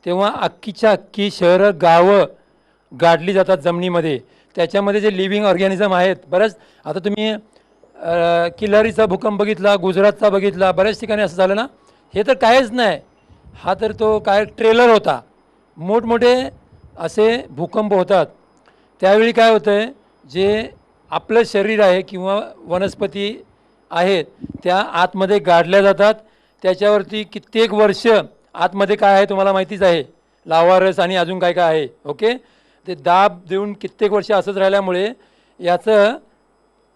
तेव्हा अख्खीच्या अख्खी शहरं गावं गाडली जातात जमिनीमध्ये. त्याच्यामध्ये जे लिव्हिंग ऑर्गॅनिझम आहेत बरंच. आता तुम्ही किल्लारीचा भूकंप बघितला, गुजरातचा बघितला, बऱ्याच ठिकाणी असं झालं ना. हे तर कायच नाही, हा तर तो काय ट्रेलर होता. मोठमोठे असे भूकंप होतात. त्यावेळी काय होतं आहे, जे आपलं शरीर आहे किंवा वनस्पती आहेत त्या आतमध्ये गाडल्या जातात. त्याच्यावरती कित्येक वर्ष आतमध्ये काय आहे तुम्हाला माहितीच आहे, लावारस आणि अजून काय काय आहे. ओके, ते दाब देऊन कित्येक वर्ष असंच राहिल्यामुळे याचं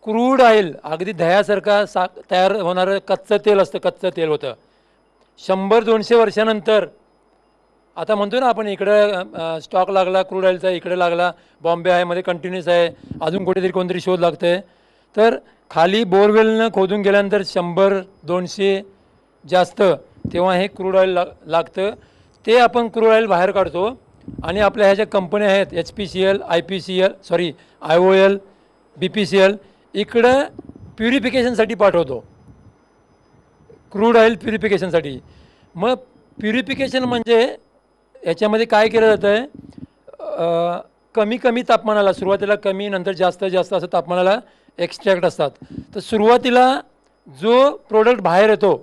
क्रूड ऑइल, अगदी दह्यासारखा तयार होणारं कच्चं तेल असतं, कच्चं तेल होतं. 100-200 वर्षानंतर आता म्हणतो ना आपण इकडं स्टॉक लागला क्रूड ऑइलचा, इकडे लागला, बॉम्बे आहे मध्ये कंटिन्यूस आहे, अजून कुठेतरी कोणतरी शोध लागतं आहे. तर खाली बोरवेलनं खोदून गेल्यानंतर 100-200 जास्त तेव्हा हे क्रूड ऑइल लागतं. ते आपण क्रूड ऑइल बाहेर काढतो आणि आपल्या ह्या ज्या कंपन्या आहेत HPCL, IPCL, sorry IOL, BPCL इकडं प्युरिफिकेशनसाठी पाठवतो, क्रूड ऑइल प्युरिफिकेशनसाठी. मग प्युरिफिकेशन म्हणजे याच्यामध्ये काय केलं जातं आहे, कमी कमी तापमानाला, सुरुवातीला कमी, नंतर जास्त जास्त असं तापमानाला एक्स्ट्रॅक्ट असतात. तर सुरुवातीला जो प्रोडक्ट बाहेर येतो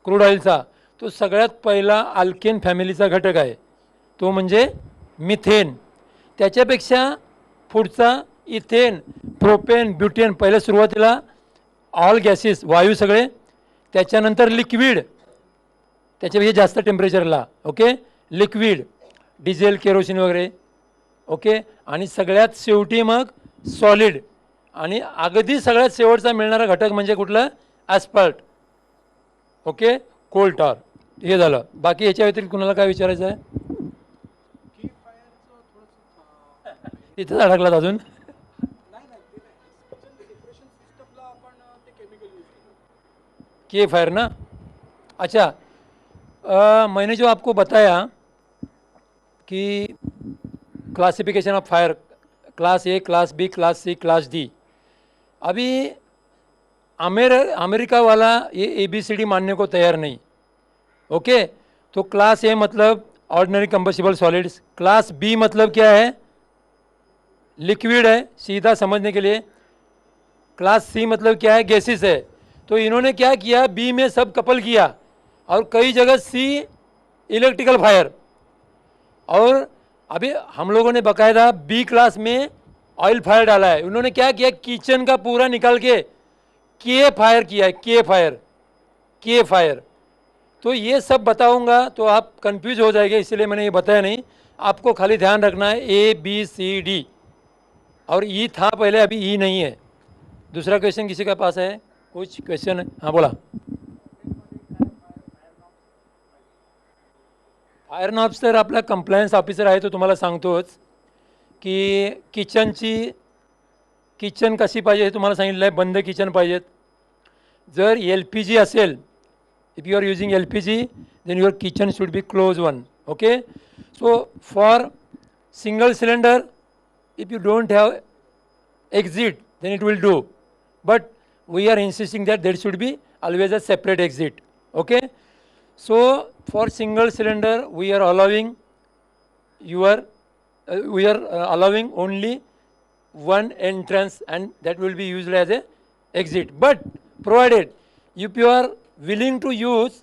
क्रूड ऑइलचा, तो सगळ्यात पहिला अल्केन फॅमिलीचा घटक आहे, तो म्हणजे मिथेन. त्याच्यापेक्षा पुढचा इथेन, प्रोपेन, ब्युटेन. पहिल्या सुरुवातीला ऑल गॅसेस, वायू सगळे, त्याच्यानंतर लिक्विड, त्याच्यापेक्षा जास्त टेम्परेचरला. ओके, लिक्विड, डिझेल, केरोसिन वगैरे. ओके, आणि सगळ्यात शेवटी मग सॉलिड, आणि अगदी सगळ्यात शेवटचा मिळणारा घटक म्हणजे कुठलं, ॲस्फाल्ट. ओके, कोल टार. हे झालं. बाकी याच्या व्यतिरिक्त कुणाला काय विचारायचं आहे? तिथंच अडकलात अजून. के फायर ना. अच्छा, मैंने जो आपको बताया कि classification of fire, class A, class B, class C, class D. अभी अमेरिका वाला ये ABCD मानने को तैयार नहीं. ओके, तो क्लास ए मतलब ordinary combustible solids, class B मतलब क्या है, लिक्विड है सीधा समझने के लिए, क्लास सी मतलब क्या है, गैसेस है. तो इन्होंने क्या किया, बी में सब कपल किया और कई जगह सी इलेक्ट्रिकल फायर. और अभी हम लोगों ने बाकायदा बी क्लास में ऑयल फायर डाला है. उन्होंने क्या किया, किचन का पूरा निकाल के फायर किया है, के फायर. तो ये सब बताऊंगा तो आप कंफ्यूज हो जाएंगे, इसलिए मैंने ये बताया नहीं. आपको खाली ध्यान रखना है ABCD, और ई था पहले, अभी ई नहीं है. दूसरा क्वेश्चन किसी का पास है, कुछ क्वेश्चन है? हाँ बोला. फायर नॉब्स तर आपला कंप्लायन्स ऑफिसर आहे, तो तुम्हाला सांगतोच की किचन कशी पाहिजे हे तुम्हाला सांगितलं आहे, बंद किचन पाहिजेत. जर LPG असेल, if you are using LPG, then your kitchen should be close one. Okay, so for single cylinder, if you don't have exit, then it will do, but we are insisting that there should be always a separate exit. Okay, so for single cylinder we are allowing allowing only one entrance, and that will be used as a exit. But provided if you are willing to use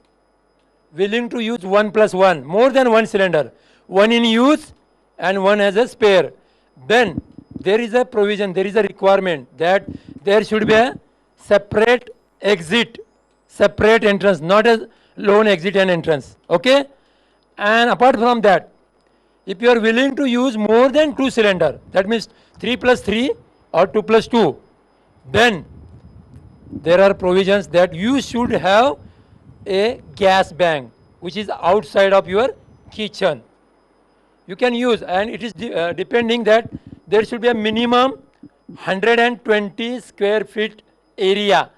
1+1, more than one cylinder, one in use and one as a spare, then there is a provision, there is a requirement that there should be a separate exit, separate entrance, not a lone exit and entrance. Okay, and apart from that, if you are willing to use more than 2 cylinder, that means 3+3 or 2+2, then there are provisions that you should have a gas bank which is outside of your kitchen. You can use, and it is depending that there should be a minimum 120 square feet area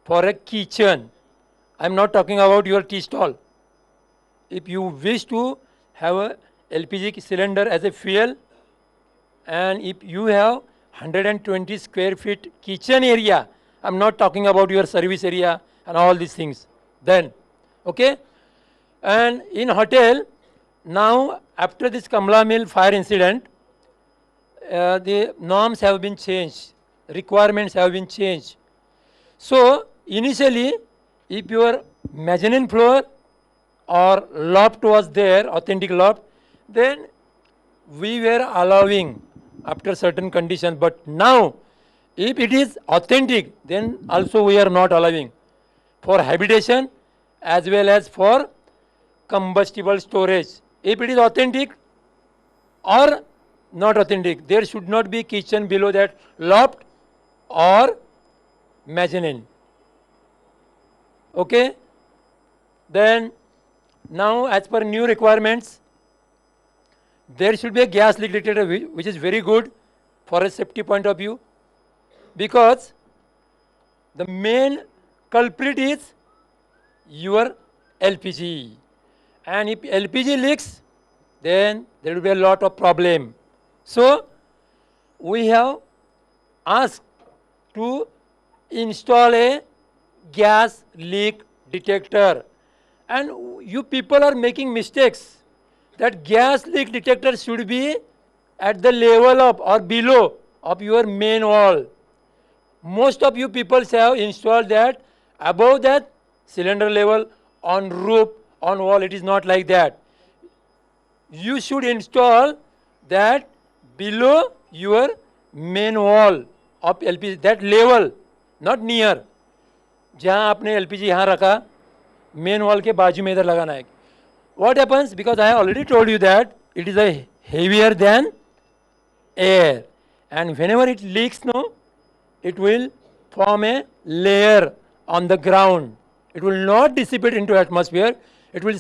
for a kitchen. I am not talking about your tea stall. If you wish to have a LPG cylinder as a fuel, and if you have 120 square feet kitchen area, I am not talking about your service area and all these things, then okay. And in hotel, Now, after this Kamla Mill fire incident, the norms have been changed, requirements have been changed. So, initially, if your mezzanine floor or loft was there, authentic loft, then we were allowing after certain conditions. But now, if it is authentic, then also we are not allowing for habitation as well as for combustible storage. If it is authentic or not authentic, there should not be kitchen below that loft or mezzanine. Okay? Then now as per new requirements, there should be a gas leak detector which is very good for a safety point of view, because the main culprit is your LPG, and if LPG leaks, then there will be a lot of problem. So we have asked to install a gas leak detector, and you people are making mistakes. That gas leak detector should be at the level of or below of your main wall. Most of you people have installed that above that cylinder level, on roof, on wall. It is not like that. You should install that below your main wall of LPG, that level, not near. जहाँ आपने LPG यहाँ रखा, main wall के बाजू में इधर लगाना है. What happens? Because I have already told you that it is a heavier than air, and whenever it leaks, no, it will form a layer on the ground. It will not dissipate into atmosphere. It will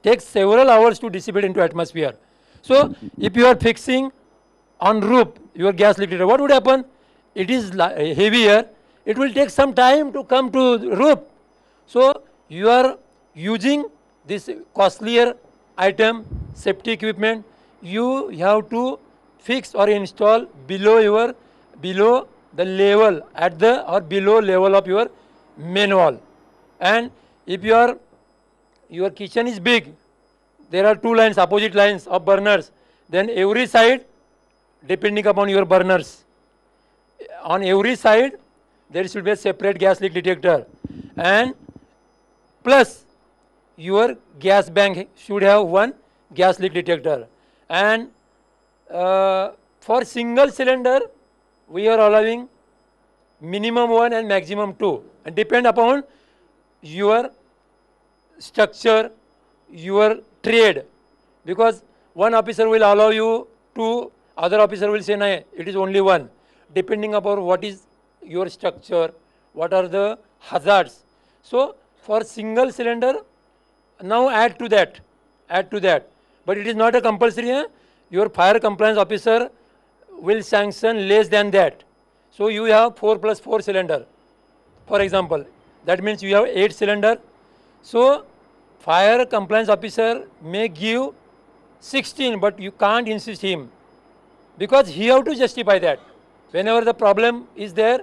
take several hours to dissipate into atmosphere. So if you are fixing on roof your gas leak detector, what would happen? It is heavier. It will take some time to come to the roof. So you are using this costlier item, safety equipment. You have to fix or install below the level at the or below level of your main wall. And if your kitchen is big, there are two lines, opposite lines of burners, then every side, depending upon your burners, on every side there should be a separate gas leak detector, and plus your gas bank should have one gas leak detector. And for single cylinder we are allowing minimum 1 and maximum 2, and depend upon your structure, your trade, because one officer will allow you 2, other officer will say no, it is only 1, depending upon what is your structure, what are the hazards. So for single cylinder, now add to that, but it is not a compulsory. Your fire compliance officer will sanction less than that. So you have 4 plus 4 cylinder, for example, that means you have 8 cylinder. So fire compliance officer may give 16, but you can't insist him, because he have to justify that. Whenever the problem is there,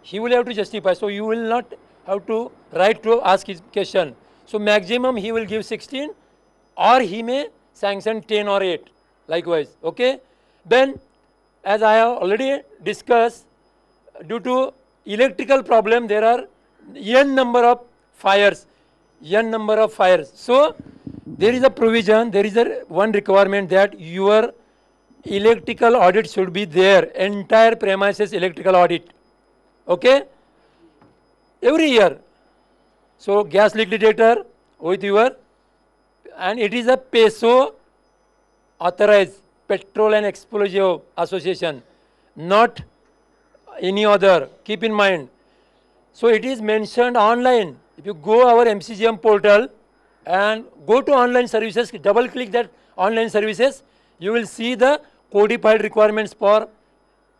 he will have to justify. So you will not have to write to ask his question. So maximum he will give 16, or he may sanction 10 or 8 likewise. Okay. Then as I have already discussed, due to electrical problem there are n number of fires. So there is a provision, there is a one requirement that your electrical audit should be there, entire premises electrical audit. Okay, every year. So gas leak detector with your, and it is a PESO authorized, Petrol and Explosive Association, not any other. Keep in mind. So it is mentioned online. If you go our MCGM portal and go to online services, double click that online services, you will see the codified requirements for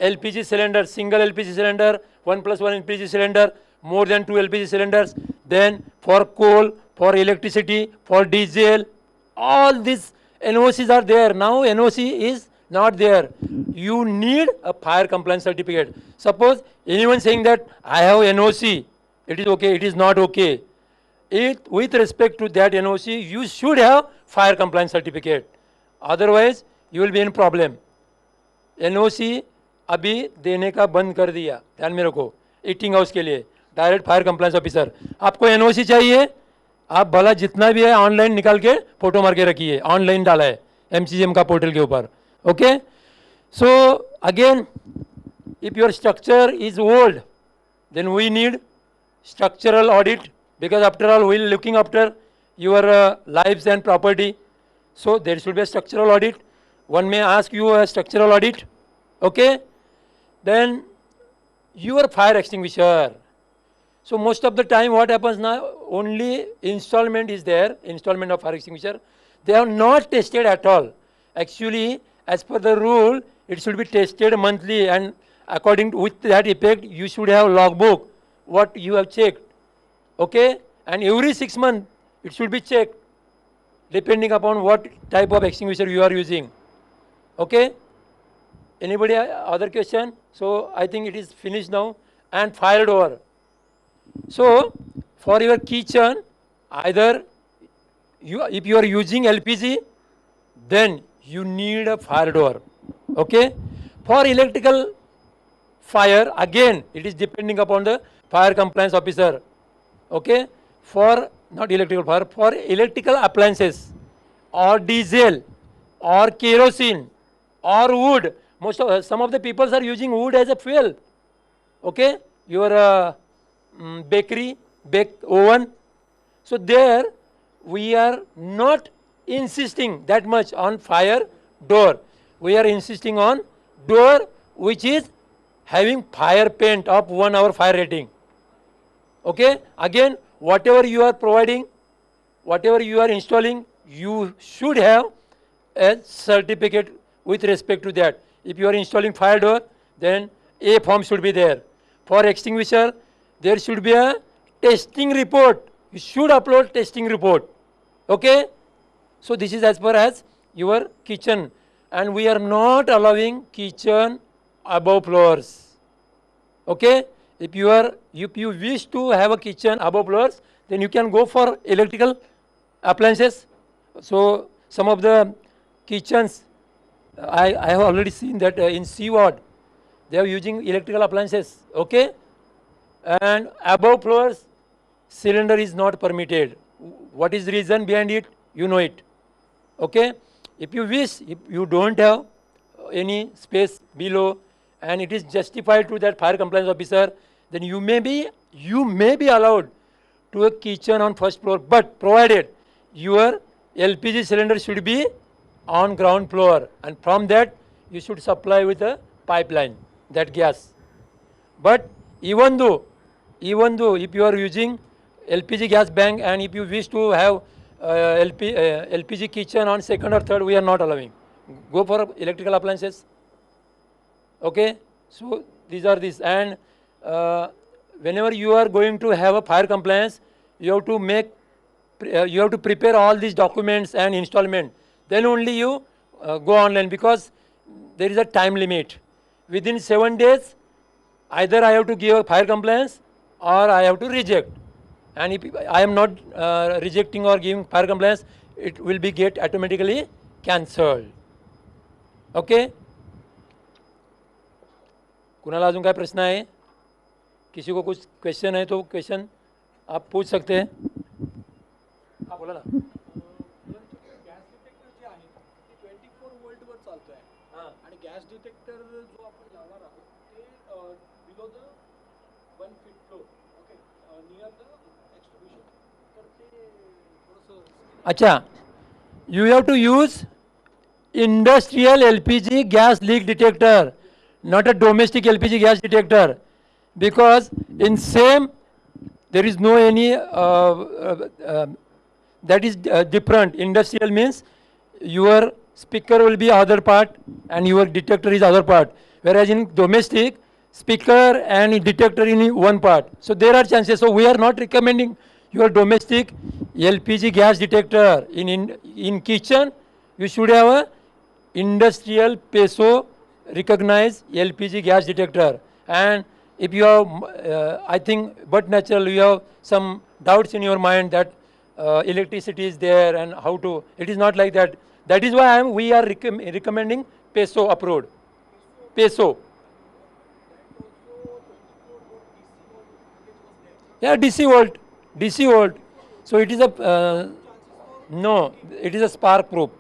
LPG cylinder, single LPG cylinder, 1 plus 1 LPG cylinder, more than 2 LPG cylinders, then for coal, for electricity, for diesel, all these NOCs are there. Now NOC is not there. You need a fire compliance certificate. Suppose anyone saying that I have NOC, it is okay, it is not okay. With respect to that NOC, you should have fire compliance certificate. otherwise you will be in problem. NOC अभी देने का बंद कर दिया, ध्यान में रखो, eating house के लिए डायरेक्ट फायर कंप्लायंस ऑफिसर. आपको NOC चाहिए, आप भला जितना भी है ऑनलाइन निकाल के फोटो मार के रखिए, ऑनलाइन डाला है MCGM का पोर्टल के ऊपर. Okay, so again if your structure is old, then we need structural audit, because after all we are looking after your lives and property. So there should be a structural audit. One may ask you a structural audit. Okay, then your fire extinguisher. So most of the time what happens now, only installment is there, installment of fire extinguisher. They are not tested at all. Actually, as per the rule, it should be tested monthly, and according to with that effect, you should have logbook, what you have checked. Okay, and every 6 months it should be checked, depending upon what type of extinguisher you are using. Okay, anybody other question? So I think it is finished now. And fire door. So for your kitchen, either if you are using LPG, then you need a fire door. Okay, for electrical fire, again it is depending upon the fire compliance officer. Okay, for not electrical fire, for electrical appliances or diesel or kerosene or wood, some of the people are using wood as a fuel. Okay, your bakery, bake oven. So there we are not insisting that much on fire door. We are insisting on door which is having fire paint of 1 hour fire rating. Okay, again whatever you are providing, whatever you are installing, you should have a certificate with respect to that. If you are installing fire door, then A form should be there. For extinguisher, there should be a testing report. You should upload testing report. Okay, so this is as far as your kitchen, and we are not allowing kitchen above floors. Okay, if you wish to have a kitchen above floors, then you can go for electrical appliances. So some of the kitchens, I have already seen that in C ward they are using electrical appliances. Okay, and above floors cylinder is not permitted. What is the reason behind it? You know it. Okay, if you wish, if you don't have any space below and it is justified to that fire compliance officer, then you may be allowed to a kitchen on first floor, but provided your LPG cylinder should be on ground floor, and from that you should supply with a pipeline that gas. But even though if you are using LPG gas bank and if you wish to have LPG kitchen on second or third, we are not allowing. Go for electrical appliances. Okay, so these are this, and whenever you are going to have a fire compliance, you have to prepare all these documents and installment. Then only you go online, because there is a time limit. Within 7 days, either I have to give a fire compliance or I have to reject. And if I am not rejecting or giving fire compliance, it will be get automatically cancelled. Okay. कुणाला अजून काय प्रश्न आहे? किसी को कुछ question है तो क्वेश्चन आप पूछ सकते हैं. हाँ बोला ना. गॅस डिटेक्टर जे आहे ते 24 व्होल्टवर चालतो आहे. हां. आणि गॅस डिटेक्टर जो आपण लावणार आहोत ते below the 1 feet floor. Okay, near the extrusion. तर ते थोडंसं अच्छा, you have to use industrial LPG gas leak detector, not a domestic LPG gas detector, because in same there is no any that is different. Industrial means your speaker will be other part and your detector is other part, whereas in domestic, speaker and detector in one part. So there are chances. So we are not recommending your domestic LPG gas detector. In kitchen, you should have a industrial PESO recognized LPG gas detector. And if you have, I think, but natural, you have some doubts in your mind that electricity is there and how to. It is not like that. That is why we are recommending peso approach. Peso. Yeah, DC volt. DC volt. So it is a, no, it is a spark probe.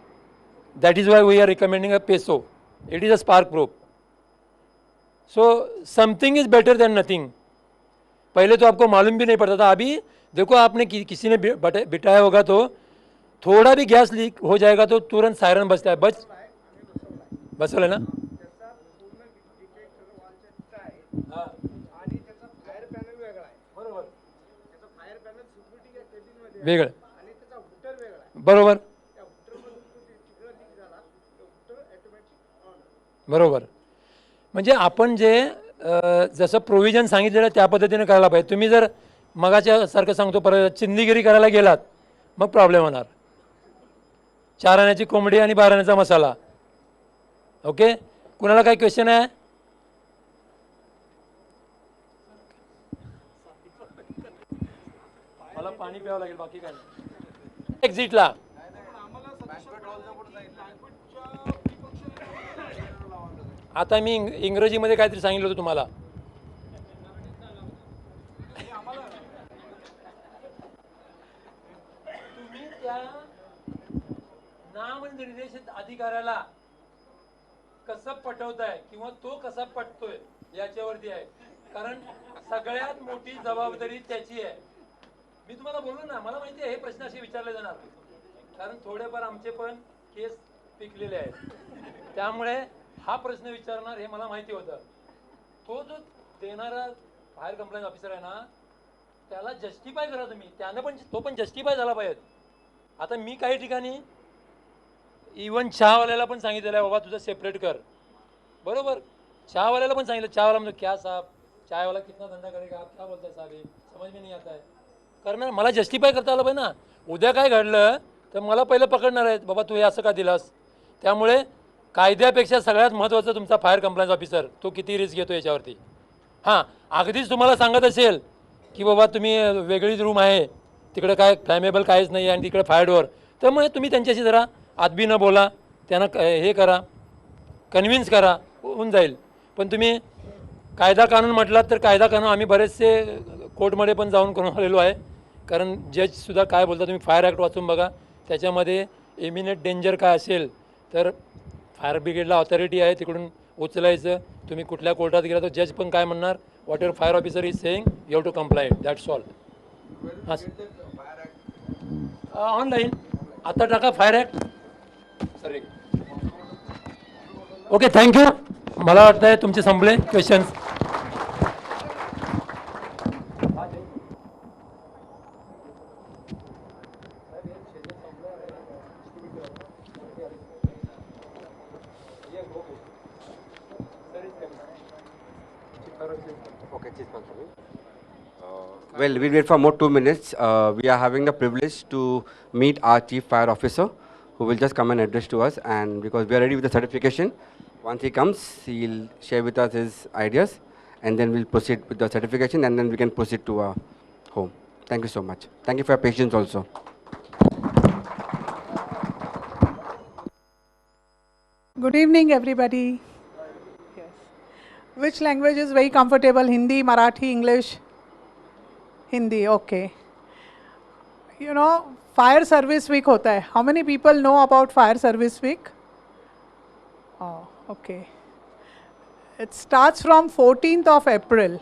That is why we are recommending a peso. It is a spark probe. So something is better than nothing. पहले तो आपको मालूम भी नहीं पड़ता था, अभी देखो आपने किसी ने बिठाया होगा तो थोड़ा भी गैस लीक हो जाएगा तो तुरंत सायरन बजता है. बसवलं ना. हां, आणि त्याचा फायर पॅनल वेगळा आहे. बरोबर. त्याचा फायर पॅनल सिक्युरिटी केबिन मध्ये वेगळं आणि त्याचा हुटर वेगळा आहे. बरोबर. त्या हुटर मधून तो तिकडे लीक झाला, तो हुटर ऑटोमॅटिक ऑन. बरोबर. म्हणजे आपण जे जसं प्रोव्हिजन सांगितलेलं त्या पद्धतीने करायला पाहिजे. तुम्ही जर मगाच्या सारखं सांगतो परत चिंदीगिरी करायला गेलात मग प्रॉब्लेम होणार. 4 आण्याची कोंबडी आणि 12 आण्याचा मसाला. ओके, कुणाला काही क्वेश्चन आहे? मला पाणी प्यावं लागेल, बाकी काय नाही. एक्झिटला आता मी इंग्रजीमध्ये काहीतरी सांगितलं होतं तुम्हाला. तुम्ही त्या नामनिर्देशित अधिकाऱ्याला कसं पटवताय किंवा तो कसा पटतोय याच्यावरती आहे. कारण सगळ्यात मोठी जबाबदारी त्याची आहे. मी तुम्हाला बोललो ना, मला माहिती आहे हे प्रश्न असे विचारले जाणार, कारण थोडेफार आमचे पण केस पिकलेले आहेत. त्यामुळे हा प्रश्न विचारणार हे मला माहिती होतं. तो जो देणारा फायर कंप्लायन्स ऑफिसर आहे ना, त्याला जस्टिफाय करा तुम्ही. त्यानं पण तो पण जस्टिफाय झाला पाहिजे. आता मी काही ठिकाणी इवन चहावाल्याला पण सांगितलेलं आहे, बाबा तुझं सेपरेट कर. बरोबर. चहावाल्याला पण सांगितलं. चहावाला म्हणतो क्या साहब, चायवाला कितना धंदा करेगा, आप क्या बोलताय साहब, समज में नहीं आता है. करणार मला जस्टिफाय करता आलं पाहिजे ना. उद्या काय घडलं तर मला पहिलं पकडणार आहेत, बाबा तू हे असं का दिलास. त्यामुळे कायद्यापेक्षा सगळ्यात महत्त्वाचं तुमचा फायर कंप्लायन्स ऑफिसर तो किती रिस्क घेतो याच्यावरती. हां, अगदीच तुम्हाला सांगत असेल की बाबा तुम्ही वेगळीच रूम आहे, तिकडे काय फ्लॅमेबल काहीच नाही आणि तिकडे फायर डोअर, तर मग तुम्ही त्यांच्याशी जरा आदबीनं बोला, त्यांना हे करा, कन्व्हिन्स करा, होऊन जाईल. पण तुम्ही कायदा कानून म्हटलात तर कायदा कानून आम्ही बरेचसे कोर्टमध्ये पण जाऊन करून आलेलो आहे. कारण जजसुद्धा काय बोलतात, तुम्ही फायर ॲक्ट वाचून बघा, त्याच्यामध्ये इमिनेट डेंजर काय असेल तर फायर ब्रिगेडला ऑथॉरिटी आहे तिकडून उचलायचं. तुम्ही कुठल्या कोर्टात गेला तर जज पण काय म्हणणार, whatever fire officer is saying you have to comply, that's all. हां, ऑनलाईन आता टाका fire act. Sorry. Okay, thank you. मला वाटतं आहे तुमचे संपले questions. Okay, well, we'll wait for more 2 minutes. We are having the privilege to meet our Chief Fire Officer, who will just come and address to us. And because we are ready with the certification, once he comes, he'll share with us his ideas, and then we'll proceed with the certification, and then we can proceed to our home. Thank you so much. Thank you for your patience also. Good evening, everybody. Yes. Which language is very comfortable? Hindi, Marathi, English? Hindi, okay. You know, Fire Service Week hota hai. How many people know about Fire Service Week? Oh, okay. It starts from 14th of April.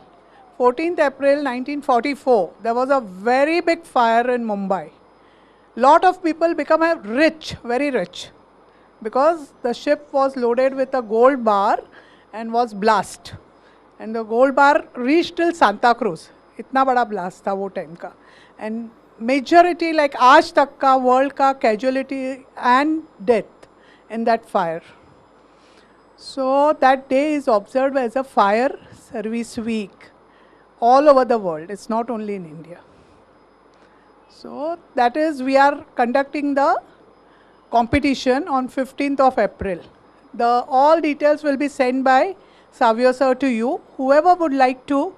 14th April 1944. There was a very big fire in Mumbai. Lot of people become rich, very rich, because the ship was loaded with a gold bar and was blast. And the gold bar reached till Santa Cruz. इतना बड़ा blast था वो time का. And majority, like आज तक का world का casualty and death in that fire. So that day is observed as a Fire Service Week all over the world. It's not only in India. So that is, we are conducting the competition on 15th of April. All details will be sent by Savio sir to you. Whoever would like to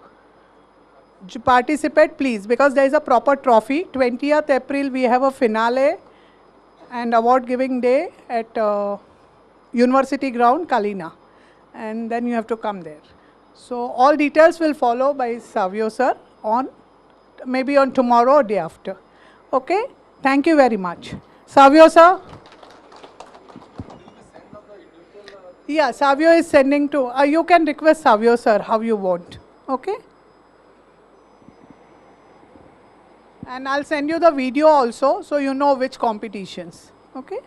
participate, please, because there is a proper trophy. 20th April we have a finale, and award giving day at University Ground, Kalina. And then you have to come there. So all details will follow by Savio sir on maybe on tomorrow or day after. Okay? Thank you very much. Savio sir? Yeah, Savio is sending to, you can request Savio sir how you want. Okay? And I'll send you the video also so you know which competitions. Okay?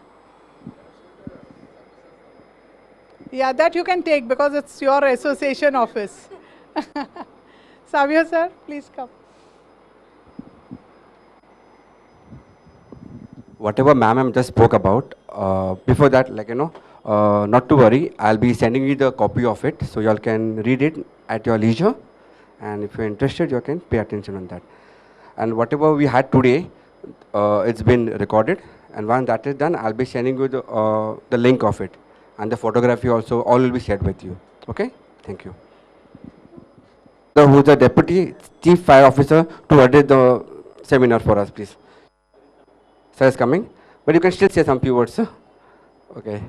Yeah, that you can take because it's your association office. Savio sir, please come. Whatever ma'am just spoke about, before that, not to worry, I'll be sending you the copy of it so y'all can read it at your leisure. And if you're interested, you can pay attention on that. And whatever we had today, it's been recorded. And once that is done, I'll be sending you the link of it. And the photography also, all will be shared with you. Okay? Thank you. So who's the Deputy Chief Fire Officer to address the seminar for us, please? Sir is coming, but you can still say some few words, sir. Okay.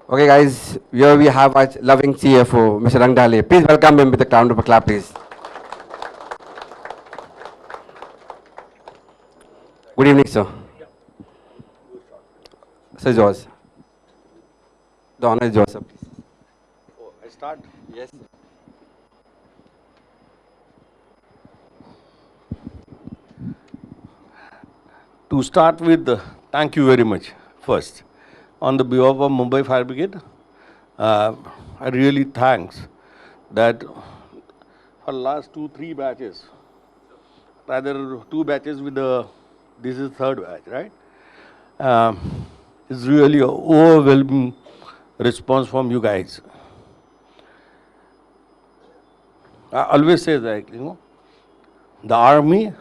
Okay, guys, here we have our loving CFO, Mr. Rangdale. Please welcome him with a round of applause, please. Good evening, sir. Sir, it's yours. The honor is yours, sir, please. Oh, I start? Yes. To start with, thank you very much first. On the behalf of Mumbai Fire Brigade, I really thanks that for last 2-3 batches, rather 2 batches with this is 3rd batch, right? It's really an overwhelming response from you guys. I always say that, the army,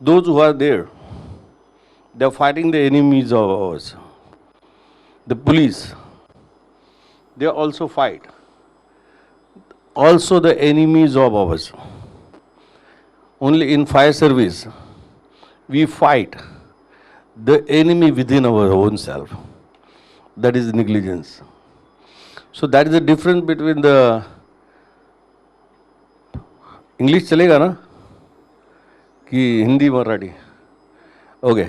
those who are there, they're fighting the enemies of ours. The police, they also fight. Also the enemies of ours. Only in fire service, we fight the enemy within our own self. That is negligence. So that is the difference between the English चलेगा ना कि Hindi Marathi okay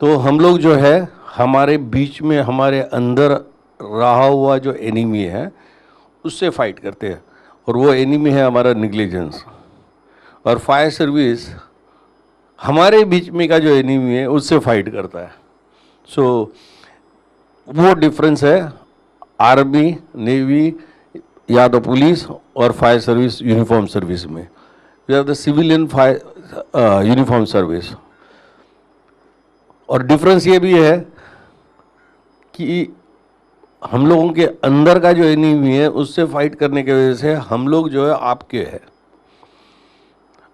तो हम लोग जो है हमारे बीच में हमारे अंदर रहा हुआ जो एनिमी है उससे फाइट करते हैं और वो एनिमी है हमारा नेग्लिजेंस और फायर सर्विस हमारे बीच में का जो एनिमी है उससे फाइट करता है सो वो डिफरेंस है आर्मी नेवी या तो पुलिस और फायर सर्विस यूनिफॉर्म सर्विस में we are the civilian fire uniform service और डिफरेंस ये भी है कि हम लोगों के अंदर का जो एनिमी है उससे फाइट करने की वजह से हम लोग जो है आपके हैं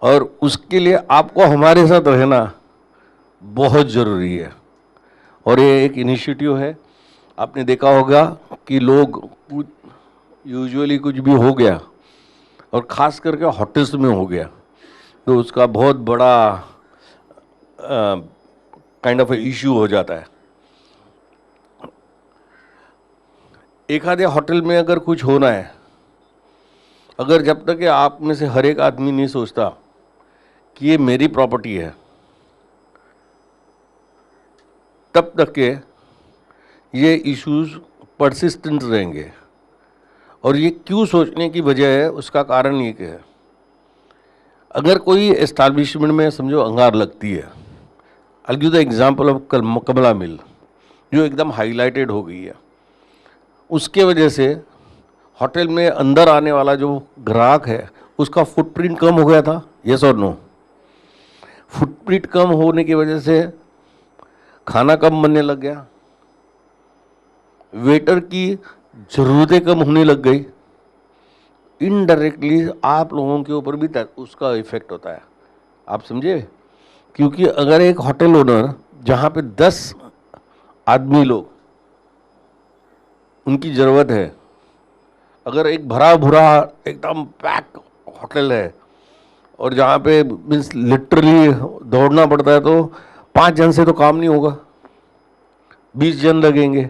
और उसके लिए आपको हमारे साथ रहना बहुत ज़रूरी है और ये एक इनिशिएटिव है आपने देखा होगा कि लोग यूजुअली कुछ भी हो गया और ख़ास करके होटल्स में हो गया तो उसका बहुत बड़ा काइंड ऑफ इशू हो जाता है एक आधे होटल में अगर कुछ होना है अगर जब तक कि आप में से हर एक आदमी नहीं सोचता कि ये मेरी प्रॉपर्टी है तब तक के ये इश्यूज परसिस्टेंट रहेंगे और ये क्यों सोचने की वजह है उसका कारण ये कि है अगर कोई एस्टैब्लिशमेंट में समझो अंगार लगती है I give the example of Kamala mill जो एकदम हाईलाइटेड हो गई है उसके वजह से होटल में अंदर आने वाला जो ग्राहक है उसका फुटप्रिंट कम हो गया था यस और नो फुटप्रिंट कम होने की वजह से खाना कम बनने लग गया वेटर की ज़रूरतें कम होने लग गई इनडायरेक्टली आप लोगों के ऊपर भी उसका इफेक्ट होता है आप समझे क्योंकि अगर एक होटल ओनर जहाँ पे 10 आदमी लोग उनकी ज़रूरत है अगर एक भरा भुरा एकदम पैक होटल है और जहाँ पे मीन्स लिटरली दौड़ना पड़ता है तो 5 जन से तो काम नहीं होगा, 20 जन लगेंगे।